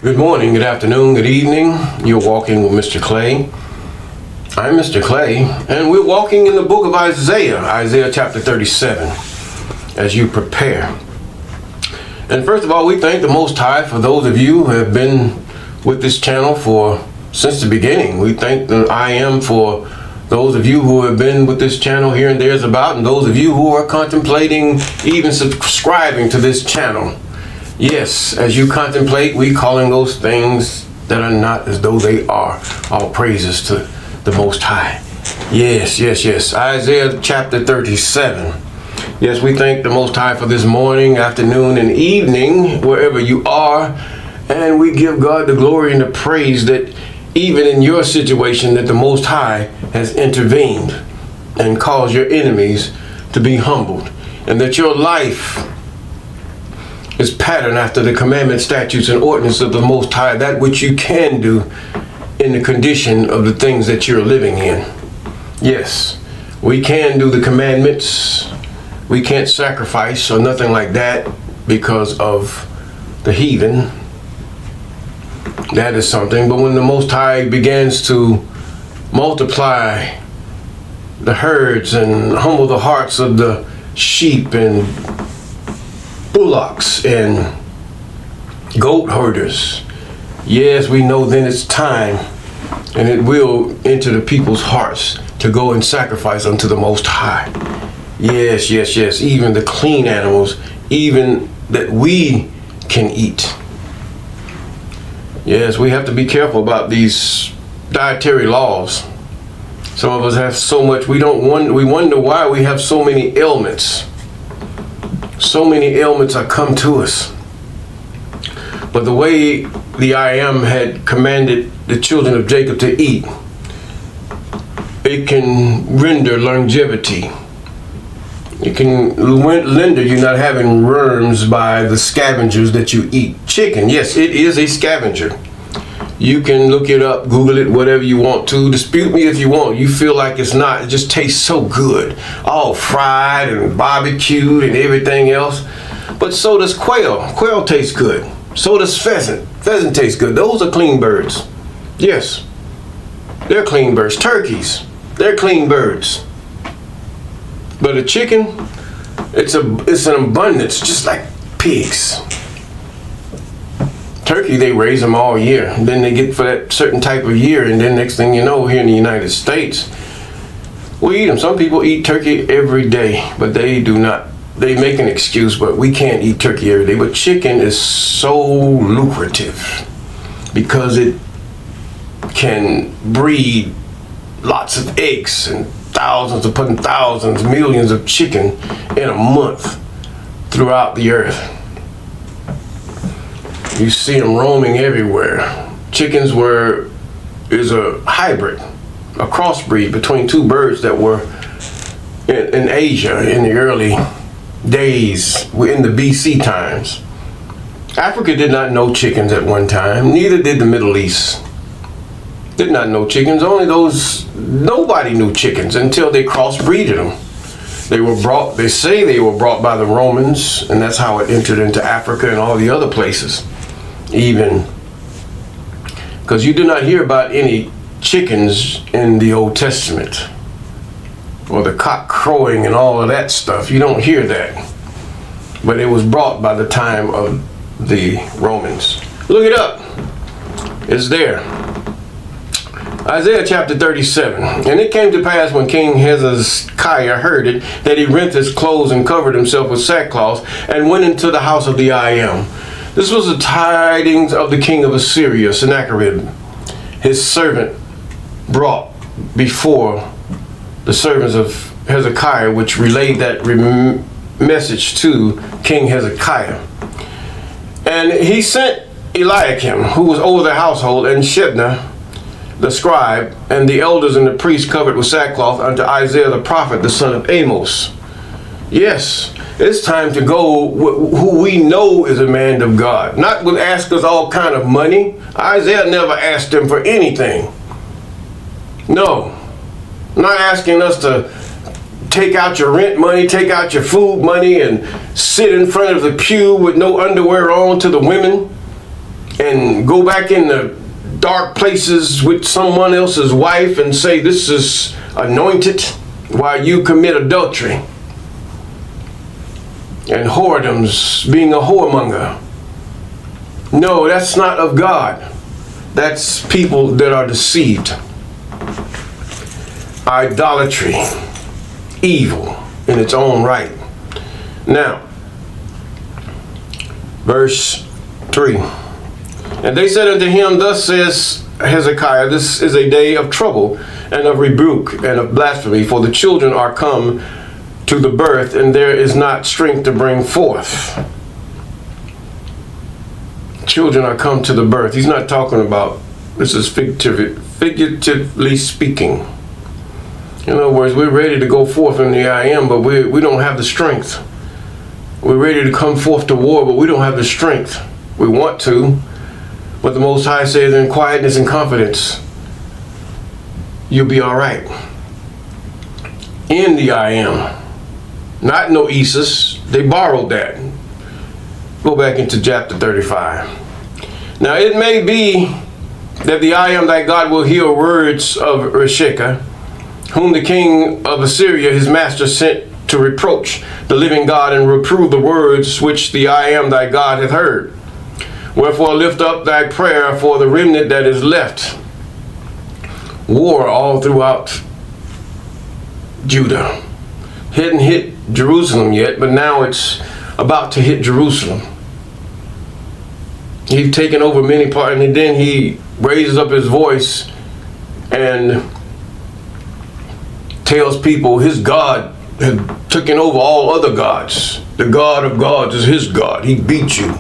Good morning, good afternoon, good evening. You're walking with Mr. Clay. I'm Mr. Clay, and we're walking in the book of Isaiah chapter 37, as you prepare. And first of all, we thank the Most High for those of you who have been with this channel since the beginning. We thank the I Am for those of you who have been with this channel here and there's about, and those of you who are contemplating even subscribing to this channel. Yes, as you contemplate, we calling those things that are not as though they are. All praises to the Most High. Yes. Isaiah chapter 37. Yes, we thank the Most High for this morning, afternoon, and evening, wherever you are. And we give God the glory and the praise that even in your situation that the Most High has intervened and caused your enemies to be humbled. And that your life is patterned after the commandments, statutes, and ordinances of the Most High, that which you can do in the condition of the things that you're living in. Yes, we can do the commandments. We can't sacrifice or nothing like that because of the heathen. That is something. But when the Most High begins to multiply the herds and humble the hearts of the sheep and bullocks and goat herders, yes, we know then it's time, and it will enter the people's hearts to go and sacrifice unto the Most High. Yes, even the clean animals, even that we can eat. Yes, we have to be careful about these dietary laws. Some of us have so much, we wonder why we have so many ailments. So many ailments are come to us. But the way the I Am had commanded the children of Jacob to eat, it can render longevity. It can render you not having worms by the scavengers that you eat. Chicken, yes, it is a scavenger. You can look it up, Google it, whatever you want to. Dispute me if you want. You feel like it's not. It just tastes so good. All fried and barbecued and everything else. But so does quail. Quail tastes good. So does pheasant. Pheasant tastes good. Those are clean birds. Yes, they're clean birds. Turkeys, they're clean birds. But a chicken, it's an abundance, just like pigs. Turkey, they raise them all year. And then they get for that certain type of year, and then next thing you know, here in the United States, we eat them. Some people eat turkey every day, but they do not. They make an excuse, but we can't eat turkey every day. But chicken is so lucrative because it can breed lots of eggs and thousands, millions of chicken in a month throughout the earth. You see them roaming everywhere. Chickens is a hybrid, a crossbreed between two birds that were in Asia in the early days, in the BC times. Africa did not know chickens at one time, neither did the Middle East. Did not know chickens, nobody knew chickens until they crossbreeded them. They say they were brought by the Romans, and that's how it entered into Africa and all the other places. Even because you do not hear about any chickens in the Old Testament or the cock crowing and all of that stuff. You don't hear that, but it was brought by the time of the Romans. Look it up, it's there. Isaiah chapter 37. And it came to pass when King Hezekiah heard it, that he rent his clothes and covered himself with sackcloth and went into the house of the I Am. This was the tidings of the king of Assyria, Sennacherib, his servant, brought before the servants of Hezekiah, which relayed that message to King Hezekiah. And he sent Eliakim, who was over the household, and Shebna, the scribe, and the elders and the priests covered with sackcloth unto Isaiah the prophet, the son of Amos. Yes, it's time to go who we know is a man of God. Not with ask us all kind of money. Isaiah never asked him for anything. No, not asking us to take out your rent money, take out your food money, and sit in front of the pew with no underwear on to the women. and go back in the dark places with someone else's wife and say this is anointed while you commit adultery and whoredoms, being a whoremonger. No, that's not of God. That's people that are deceived. Idolatry, evil in its own right. Now, verse 3. And they said unto him, thus says Hezekiah, this is a day of trouble and of rebuke and of blasphemy, for the children are come to the birth, and there is not strength to bring forth. Children are come to the birth. He's not talking about, this is figuratively speaking. In other words, we're ready to go forth in the I am, but we don't have the strength. We're ready to come forth to war, but we don't have the strength. We want to, but the Most High says in quietness and confidence, you'll be all right. In the I am. Not no Isis. They borrowed that. Go back into chapter 35. Now it may be that the I am thy God will hear words of Reshekah, whom the king of Assyria, his master, sent to reproach the living God and reprove the words which the I am thy God hath heard. Wherefore lift up thy prayer for the remnant that is left. War all throughout Judah. Hadn't hit Jerusalem yet, but now it's about to hit Jerusalem. He's taken over many parts, and then he raises up his voice and tells people his God had taken over all other gods. The God of gods is his God. He beat you.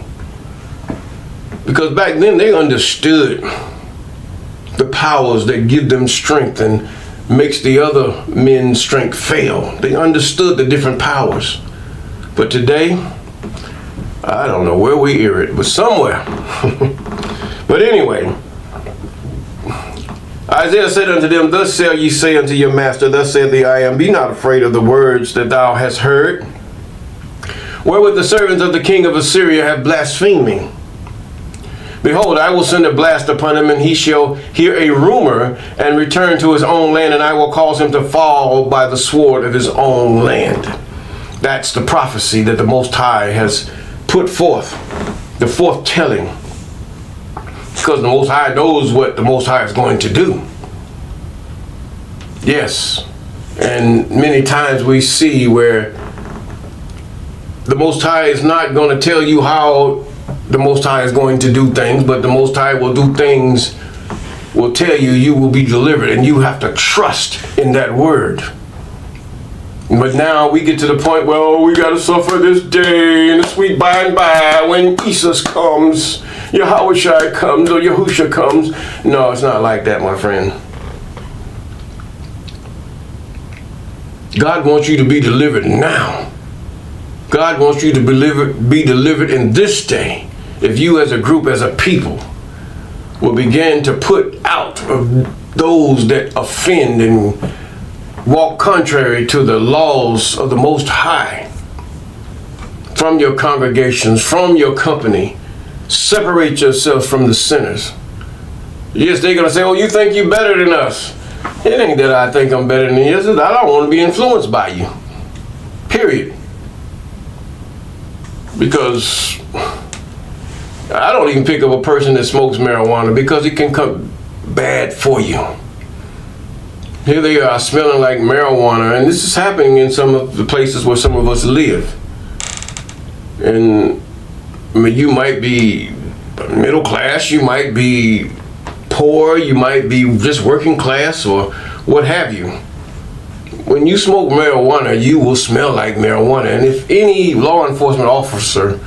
Because back then they understood the powers that give them strength and makes the other men's strength fail. They understood the different powers. But today, I don't know where we hear it, but somewhere. But anyway, Isaiah said unto them, thus shall ye say unto your master, thus saith the I am, be not afraid of the words that thou hast heard, wherewith the servants of the king of Assyria have blasphemed me. Behold, I will send a blast upon him, and he shall hear a rumor and return to his own land, and I will cause him to fall by the sword of his own land. That's the prophecy that the Most High has put forth, the foretelling. Because the Most High knows what the Most High is going to do. Yes, and many times we see where the Most High is not going to tell you how the Most High is going to do things, but the Most High will do things, will tell you you will be delivered, and you have to trust in that word. But now we get to the point where, oh, we got to suffer this day and the sweet by and by when Isis comes, Yahushua comes, or Yahusha comes. No, it's not like that, my friend. God wants you to be delivered now. God wants you to be delivered in this day. If you as a group, as a people, will begin to put out of those that offend and walk contrary to the laws of the Most High, from your congregations, from your company, separate yourselves from the sinners. Yes, they're going to say, oh, you think you're better than us. It ain't that I think I'm better than you. It's that I don't want to be influenced by you. Period. Because I don't even pick up a person that smokes marijuana because it can come bad for you. Here they are smelling like marijuana, and this is happening in some of the places where some of us live. And I mean, you might be middle class, you might be poor, you might be just working class or what have you. When you smoke marijuana, you will smell like marijuana. And if any law enforcement officer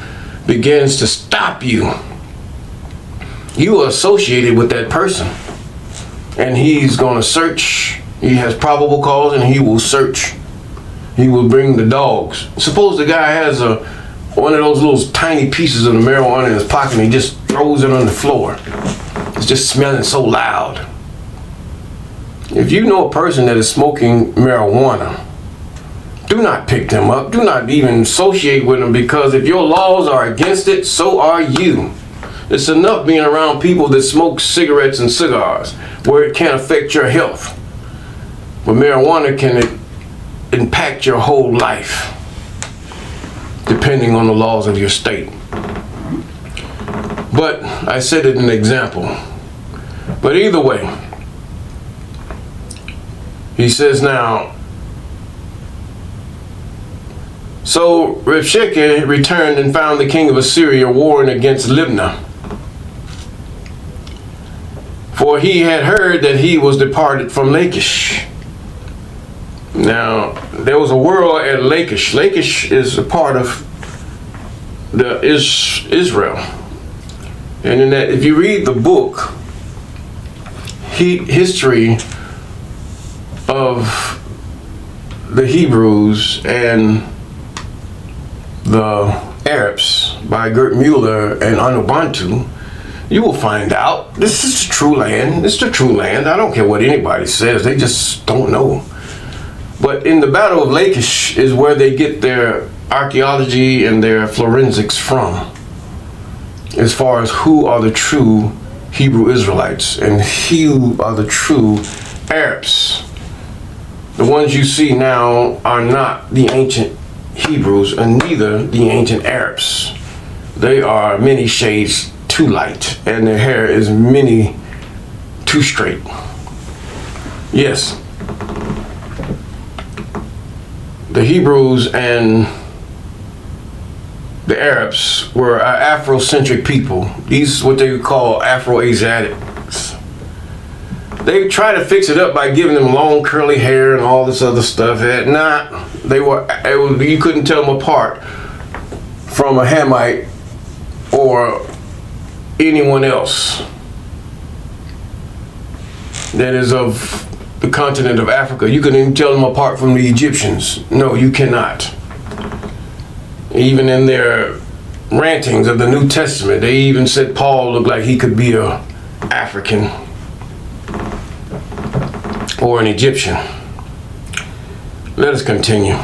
begins to stop you, you are associated with that person. And he's going to search. He has probable cause and he will search. He will bring the dogs. Suppose the guy has one of those little tiny pieces of the marijuana in his pocket and he just throws it on the floor. It's just smelling so loud. If you know a person that is smoking marijuana, do not pick them up. Do not even associate with them, because if your laws are against it, so are you. It's enough being around people that smoke cigarettes and cigars where it can't affect your health. But marijuana can impact your whole life, depending on the laws of your state. But I said it in an example. But either way, he says now, so Rabshakeh returned and found the king of Assyria warring against Libnah. For he had heard that he was departed from Lachish. Now, there was a world at Lachish. Lachish is a part of Israel. And in that, if you read the book, history of the Hebrews and the Arabs by Gert Mueller and Anubantu, you will find out this is the true land. It's the true land. I don't care what anybody says. They just don't know. But in the Battle of Lachish is where they get their archaeology and their forensics from, as far as who are the true Hebrew Israelites and who are the true Arabs. The ones you see now are not the ancient Hebrews and neither the ancient Arabs. They are many shades too light and their hair is many too straight. Yes, the Hebrews and the Arabs were Afrocentric people. These are what they would call Afro-Asiatics. They try to fix it up by giving them long curly hair and all this other stuff. You couldn't tell them apart from a Hamite or anyone else that is of the continent of Africa. You couldn't even tell them apart from the Egyptians. No, you cannot. Even in their rantings of the New Testament, they even said Paul looked like he could be a African or an Egyptian. Let us continue.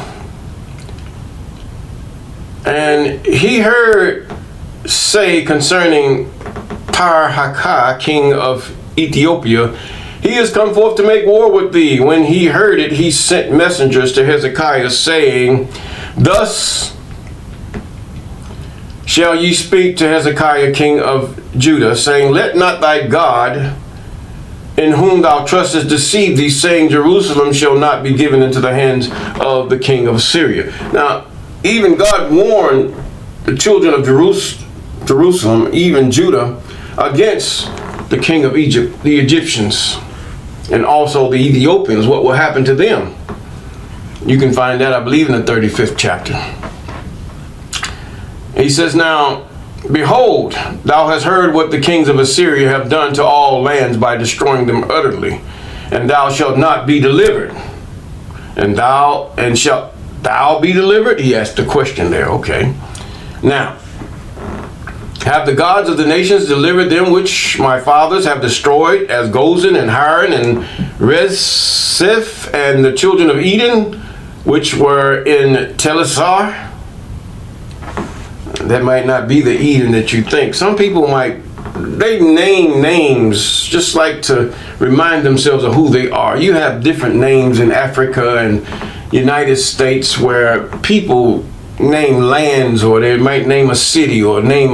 And he heard say concerning Tar-Hakah, king of Ethiopia, he has come forth to make war with thee. When he heard it, he sent messengers to Hezekiah, saying, Thus shall ye speak to Hezekiah, king of Judah, saying, Let not thy God, in whom thou trustest, deceive thee, saying, Jerusalem shall not be given into the hands of the king of Assyria. Now, even God warned the children of Jerusalem, even Judah, against the king of Egypt, the Egyptians, and also the Ethiopians, what will happen to them. You can find that, I believe, in the 35th chapter. He says, Now, behold, thou hast heard what the kings of Assyria have done to all lands by destroying them utterly, and thou shalt not be delivered. And shalt thou be delivered? He asked the question there, okay. Now, have the gods of the nations delivered them which my fathers have destroyed, as Gozan and Haran and Rezeph and the children of Eden, which were in Telassar? That might not be the Eden that you think. Some people they name names just like to remind themselves of who they are. You have different names in Africa and United States where people name lands, or they might name a city or name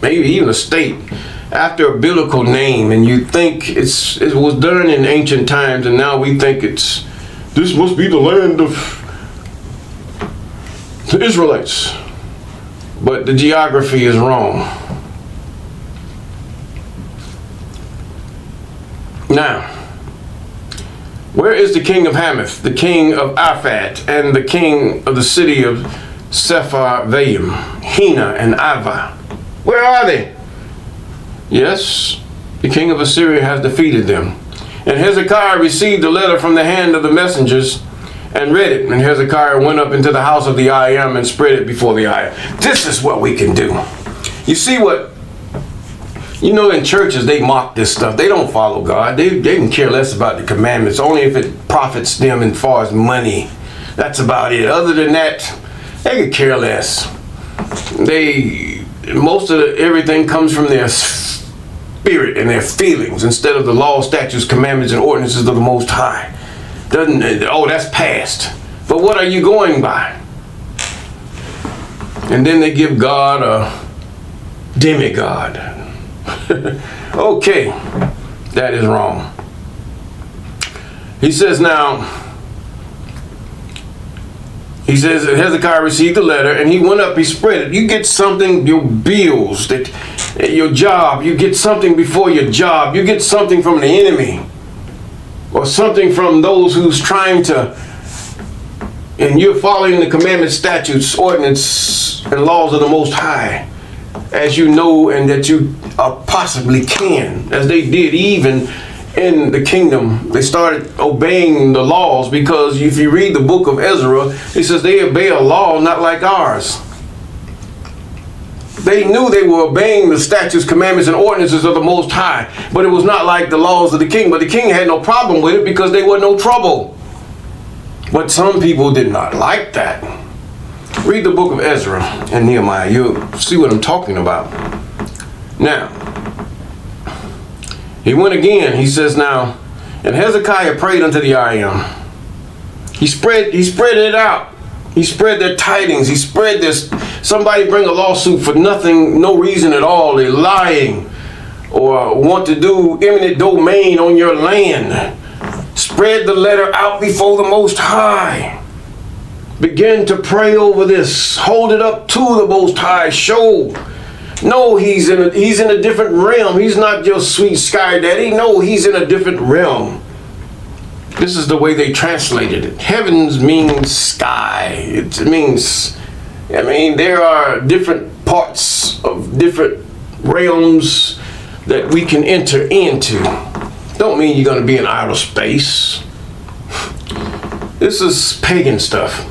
maybe even a state after a biblical name, and you think it was done in ancient times, and now we think this must be the land of the Israelites. But the geography is wrong. Now, where is the king of Hamath, the king of Arphat, and the king of the city of Sepharvaim, Hena, and Ava? Where are they? Yes, the king of Assyria has defeated them. And Hezekiah received a letter from the hand of the messengers and read it. And Hezekiah went up into the house of the I Am and spread it before the I Am. This is what we can do. You see in churches, they mock this stuff. They don't follow God. They can care less about the commandments, only if it profits them as far as money. That's about it. Other than that, they could care less. They most of everything comes from their spirit and their feelings instead of the law, statutes, commandments, and ordinances of the Most High. Doesn't, oh, that's past. But what are you going by? And then they give God a demigod. Okay, that is wrong. He says Hezekiah received the letter and he went up, he spread it. You get something, your bills, that your job, you get something before your job, you get something from the enemy or something from those who's trying to, and you're following the commandments, statutes, ordinance, and laws of the Most High, as you know and that you possibly can, as they did even in the kingdom. They started obeying the laws, because if you read the book of Ezra, it says they obey a law not like ours. They knew they were obeying the statutes, commandments, and ordinances of the Most High, but it was not like the laws of the king. But the king had no problem with it because they were no trouble. But some people did not like that. Read the book of Ezra and Nehemiah. You'll see what I'm talking about. Now, he went again. He says now, and Hezekiah prayed unto the I Am. He spread it out. He spread their tidings. He spread this. Somebody bring a lawsuit for nothing, no reason at all. They're lying or want to do eminent domain on your land. Spread the letter out before the Most High. Begin to pray over this. Hold it up to the Most High. Show. No, he's in a different realm. He's not your sweet sky daddy. No, he's in a different realm. This is the way they translated it. Heavens means sky. It means, there are different parts of different realms that we can enter into. Don't mean you're going to be in outer space. This is pagan stuff.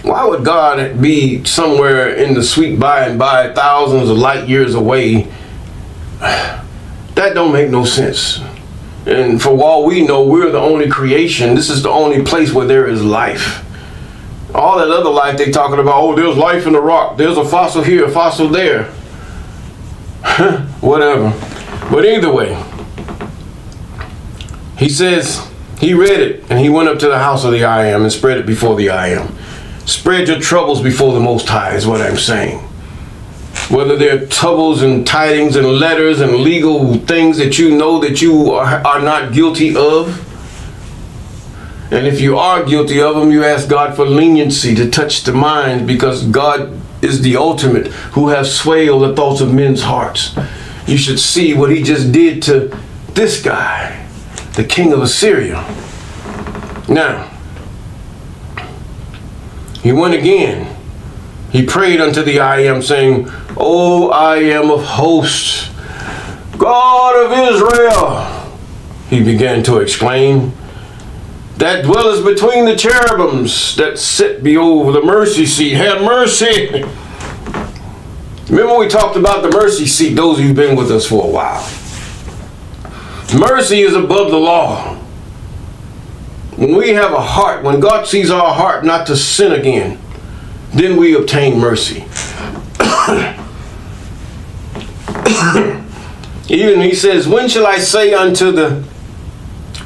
Why would God be somewhere in the sweet by and by, thousands of light years away? That don't make no sense. And for all we know, we're the only creation. This is the only place where there is life. All that other life they talking about, oh, there's life in the rock. There's a fossil here, a fossil there. Whatever. But either way, he says, he read it and he went up to the house of the I Am and spread it before the I Am. Spread your troubles before the Most High is what I'm saying. Whether they're troubles and tidings and letters and legal things that you know that you are not guilty of. And if you are guilty of them, you ask God for leniency to touch the mind, because God is the ultimate who has sway over the thoughts of men's hearts. You should see what he just did to this guy, the King of Assyria. Now, he went again. He prayed unto the I Am, saying, O I Am of hosts, God of Israel, he began to exclaim, that dwellest between the cherubims that sit be over the mercy seat. Have mercy. Remember we talked about the mercy seat, those who've been with us for a while. Mercy is above the law. When we have a heart, when God sees our heart not to sin again, then we obtain mercy. Even he says, when shall I say unto the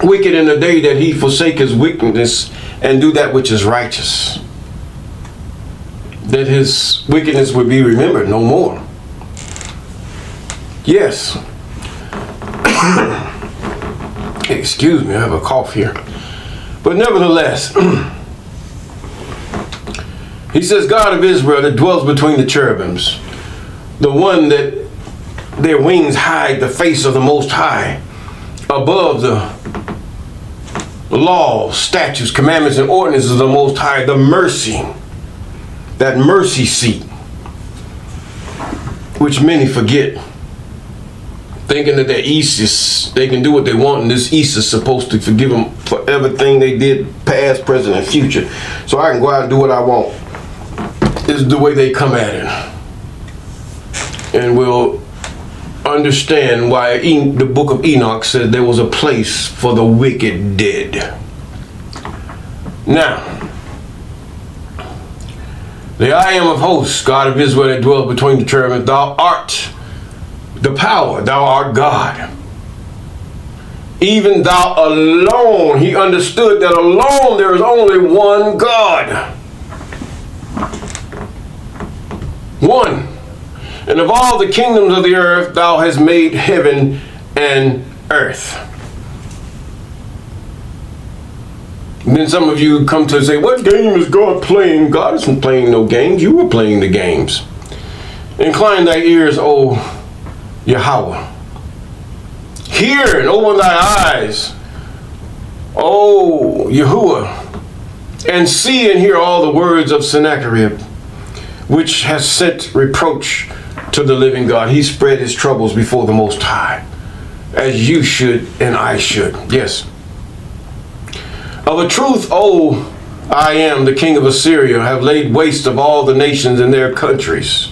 wicked in the day that he forsake his wickedness and do that which is righteous, that his wickedness would be remembered no more? Yes. Excuse me, I have a cough here. But nevertheless, he says, God of Israel that dwells between the cherubims, the one that their wings hide the face of the Most High, above the laws, statutes, commandments, and ordinances of the Most High, the mercy, that mercy seat, which many forget, thinking that they're Isis, they can do what they want, and this Isis is supposed to forgive them for everything they did, past, present, and future. So I can go out and do what I want. This is the way they come at it. And we'll understand why the book of Enoch said there was a place for the wicked dead. Now, The I am of hosts, God of Israel that dwells between the cherubims. Thou art the power, thou art God. Even thou alone. He understood that alone there is only one God. One. And of all the kingdoms of the earth, thou hast made heaven and earth. And then some of you come to say, what game is God playing? God isn't playing no games. You were playing the games. Incline thy ears, O Yahweh. Hear and open thy eyes, O Yahuwah, and see and hear all the words of Sennacherib, which has sent reproach to the living God. He spread his troubles before the Most High, as you should and I should. Yes. Of a truth, O I am, the King of Assyria, have laid waste of all the nations in their countries,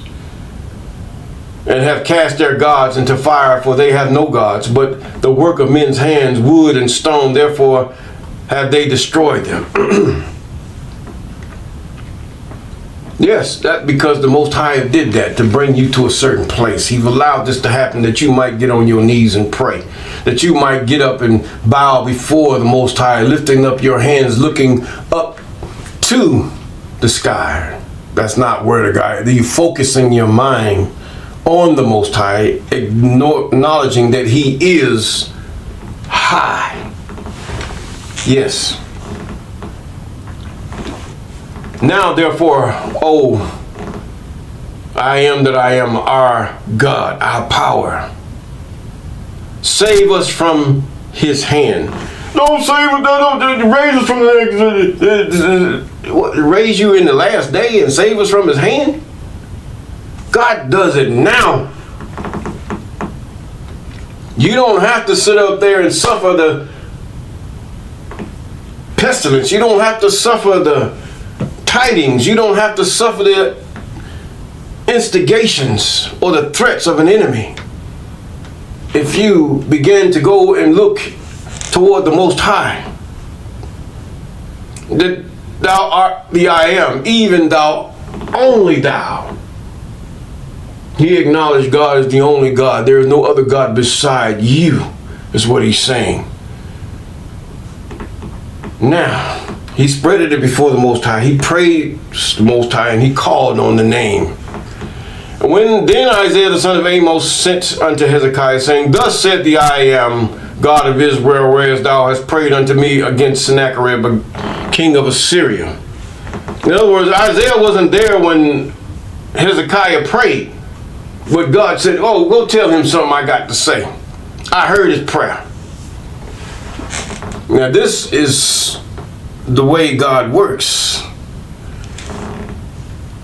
and have cast their gods into fire, for they have no gods, but the work of men's hands, wood and stone, therefore have they destroyed them. Yes, that because the Most High did that to bring you to a certain place. He's allowed this to happen that you might get on your knees and pray, that you might get up and bow before the Most High, lifting up your hands, looking up to the sky. That's not where the guy, you focusing your mind on the Most High, acknowledging that He is high. Yes. Now, therefore, O I am that I am, our God, our power, save us from His hand. Don't save us, don't raise us from raise you in the last day and save us from His hand. God does it now. You don't have to sit up there and suffer the pestilence. You don't have to suffer the tidings. You don't have to suffer the instigations or the threats of an enemy. If you begin to go and look toward the Most High, that thou art the I am, even thou, only thou. He acknowledged God as the only God. There is no other God beside you, is what he's saying. Now, he spreaded it before the Most High. He prayed the Most High and he called on the name. And when then Isaiah the son of Amos sent unto Hezekiah, saying, Thus said the I am, God of Israel, whereas thou hast prayed unto me against Sennacherib, king of Assyria. In other words, Isaiah wasn't there when Hezekiah prayed. But God said, oh, go tell him something I got to say. I heard his prayer. Now this is the way God works.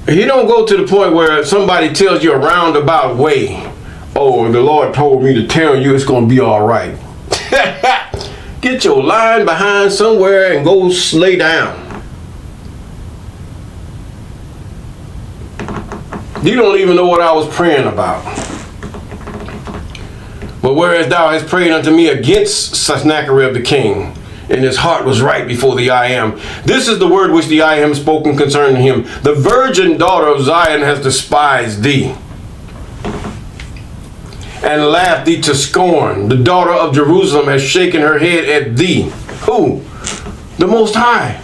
He don't go to the point where somebody tells you a roundabout way. Oh, the Lord told me to tell you it's going to be all right. Get your line behind somewhere and go lay down. You don't even know what I was praying about. But whereas thou hast prayed unto me against Sennacherib the king, and his heart was right before the I am. This is the word which the I am spoken concerning him. The virgin daughter of Zion has despised thee, and laughed thee to scorn. The daughter of Jerusalem has shaken her head at thee. Who? The Most High.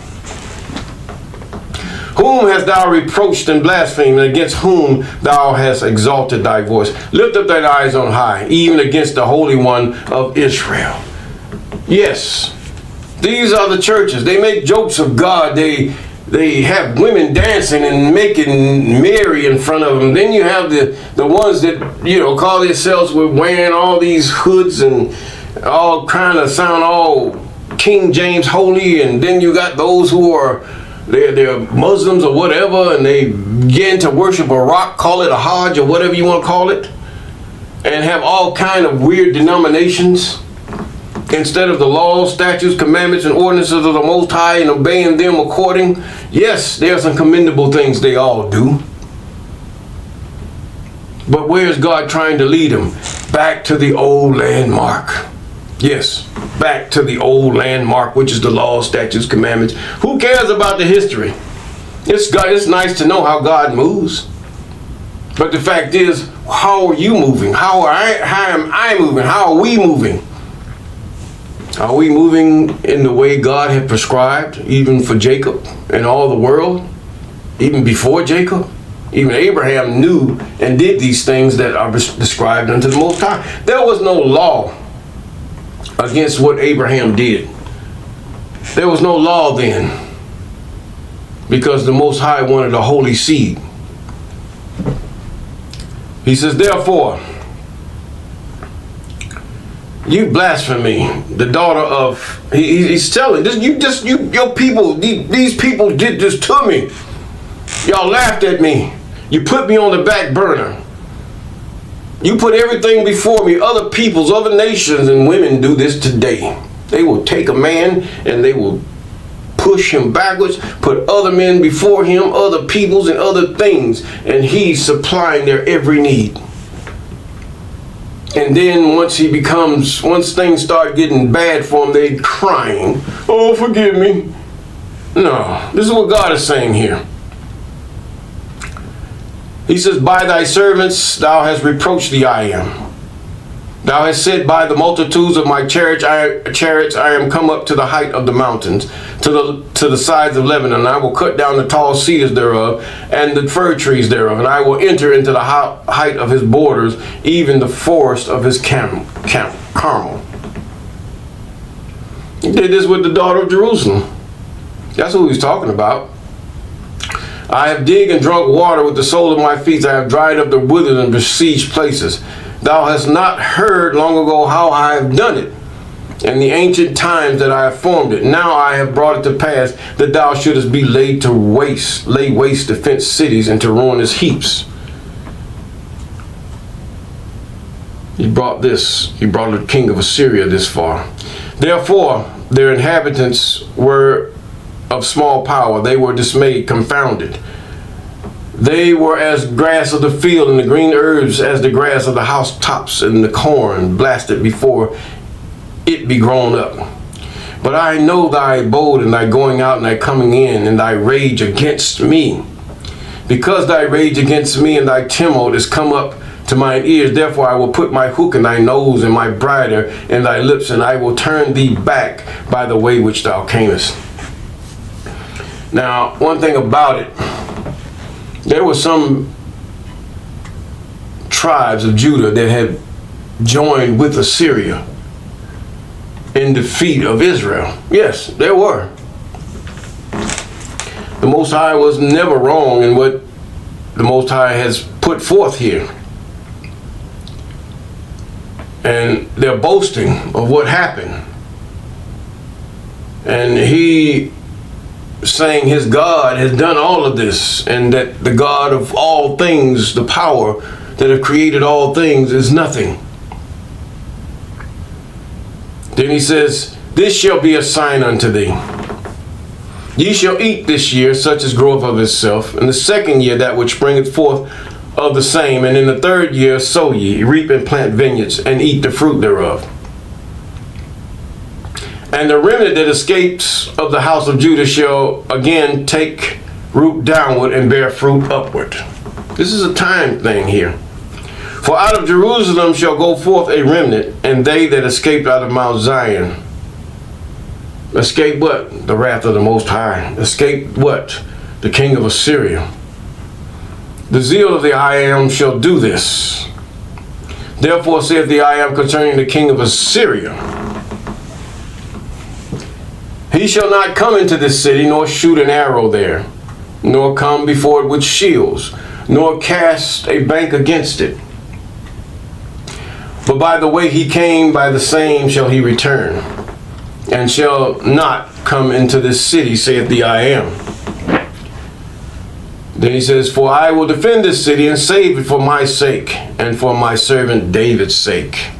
Whom hast thou reproached and blasphemed, and against whom thou hast exalted thy voice? Lift up thine eyes on high, even against the Holy One of Israel. Yes, these are the churches. They make jokes of God. They have women dancing and making merry in front of them. Then you have the ones that, call themselves with wearing all these hoods and all kind of sound all King James holy. And then you got those who are they're Muslims or whatever, and they begin to worship a rock, call it a Hajj or whatever you want to call it, and have all kind of weird denominations instead of the laws, statutes, commandments, and ordinances of the Most High and obeying them according. Yes, there are some commendable things they all do. But where's God trying to lead them? Back to the old landmark. Yes, back to the old landmark, which is the law, statutes, commandments. Who cares about the history? It's nice to know how God moves. But the fact is, how are you moving? How am I moving? How are we moving? Are we moving in the way God had prescribed, even for Jacob and all the world? Even before Jacob? Even Abraham knew and did these things that are described unto the Most High. There was no law against what Abraham did. There was no law then, because the Most High wanted a holy seed. He says, therefore, you blasphemy, the daughter of, he's telling this, your people, these people did this to me. Y'all laughed at me. You put me on the back burner. You put everything before me. Other peoples, other nations, and women do this today. They will take a man and they will push him backwards, put other men before him, other peoples and other things, and he's supplying their every need. And then once things start getting bad for him, they crying, oh, forgive me. No, this is what God is saying here. He says, by thy servants thou hast reproached the I am. Thou hast said, by the multitudes of my chariots I am come up to the height of the mountains, to the sides of Lebanon, and I will cut down the tall cedars thereof, and the fir trees thereof, and I will enter into the height of his borders, even the forest of his Carmel. He did this with the daughter of Jerusalem. That's what he's talking about. I have digged and drunk water with the sole of my feet. I have dried up the withered and besieged places. Thou hast not heard long ago how I have done it, and the ancient times that I have formed it. Now I have brought it to pass that thou shouldest be lay waste the fenced cities and to ruinous heaps. He brought the king of Assyria this far. Therefore, their inhabitants were of small power. They were dismayed, confounded. They were as grass of the field, and the green herbs as the grass of the housetops, and the corn blasted before it be grown up. But I know thy abode, and thy going out, and thy coming in, and thy rage against me. Because thy rage against me and thy tumult is come up to mine ears, therefore I will put my hook in thy nose, and my bridle in thy lips, and I will turn thee back by the way which thou camest. Now, one thing about it, there were some tribes of Judah that had joined with Assyria in defeat of Israel. Yes, there were. The Most High was never wrong in what the Most High has put forth here. And they're boasting of what happened. And he saying his God has done all of this, and that the God of all things, the power that have created all things, is nothing. Then he says, this shall be a sign unto thee. Ye shall eat this year such as groweth of itself, in the second year that which springeth forth of the same, and in the third year sow ye, reap and plant vineyards, and eat the fruit thereof. And the remnant that escapes of the house of Judah shall again take root downward and bear fruit upward. This is a time thing here. For out of Jerusalem shall go forth a remnant, and they that escaped out of Mount Zion. Escape what? The wrath of the Most High. Escape what? The king of Assyria. The zeal of the I Am shall do this. Therefore saith the I Am concerning the king of Assyria, he shall not come into this city, nor shoot an arrow there, nor come before it with shields, nor cast a bank against it. But by the way he came, by the same shall he return, and shall not come into this city, saith the I Am. Then he says, for I will defend this city and save it for my sake, and for my servant David's sake.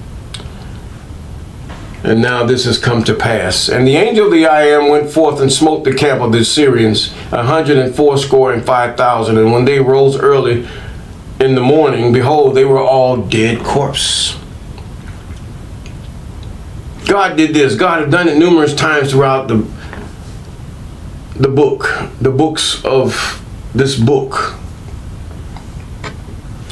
And now this has come to pass. And the angel of the I Am went forth and smote the camp of the Assyrians 185,000. And when they rose early in the morning, behold, they were all dead corpses. God did this. God had done it numerous times throughout the books of this book.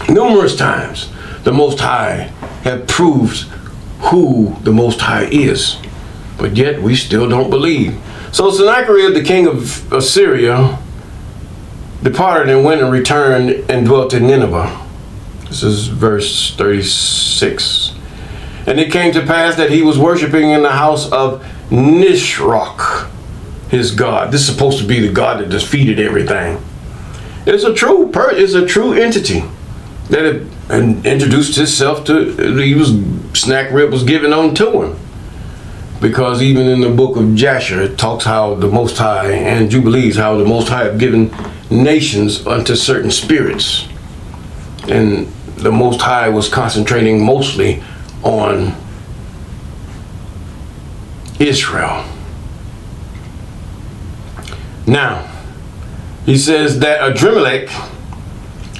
Numerous times, the Most High have proved who the Most High is, but yet we still don't believe. So Sennacherib, the king of Assyria, departed and went and returned and dwelt in Nineveh. This is verse 36. And it came to pass that he was worshiping in the house of Nisroch, his god. This is supposed to be the god that defeated everything. It's a true entity that had introduced itself to. Sennacherib was given on to him, because even in the book of Jasher it talks how the Most High, and Jubilees, how the Most High have given nations unto certain spirits, and the Most High was concentrating mostly on Israel. Now, he says that Adremelech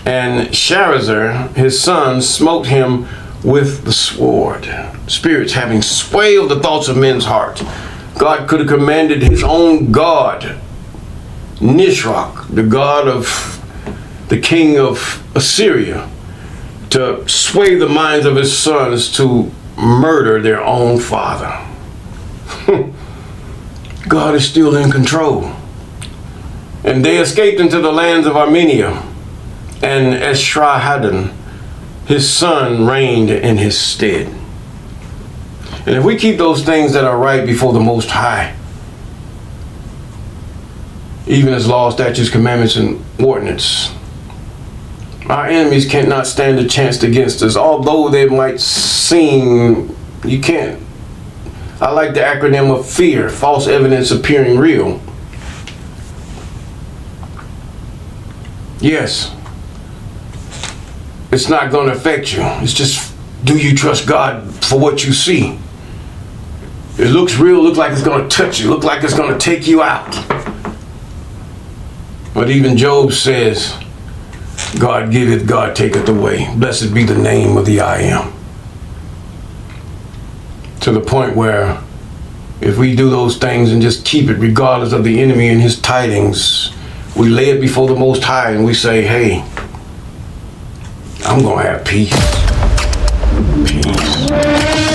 and Sharezer, his sons, smote him with the sword. Spirits having swayed the thoughts of men's hearts. God could have commanded his own God, Nisroch, the god of the king of Assyria, to sway the minds of his sons to murder their own father. God is still in control. And they escaped into the lands of Armenia, and Esarhaddon, his son, reigned in his stead. And if we keep those things that are right before the Most High, even as laws, statutes, commandments, and ordinance, our enemies cannot stand a chance against us, although they might seem, you can't. I like the acronym of FEAR, false evidence appearing real. Yes, it's not going to affect you. It's just, do you trust God for what you see? It looks real, looks like it's going to touch you, look like it's going to take you out. But even Job says, God giveth, God taketh away. Blessed be the name of the I Am. To the point where if we do those things and just keep it regardless of the enemy and his tidings, we lay it before the Most High and we say, hey, I'm going to have peace. Peace.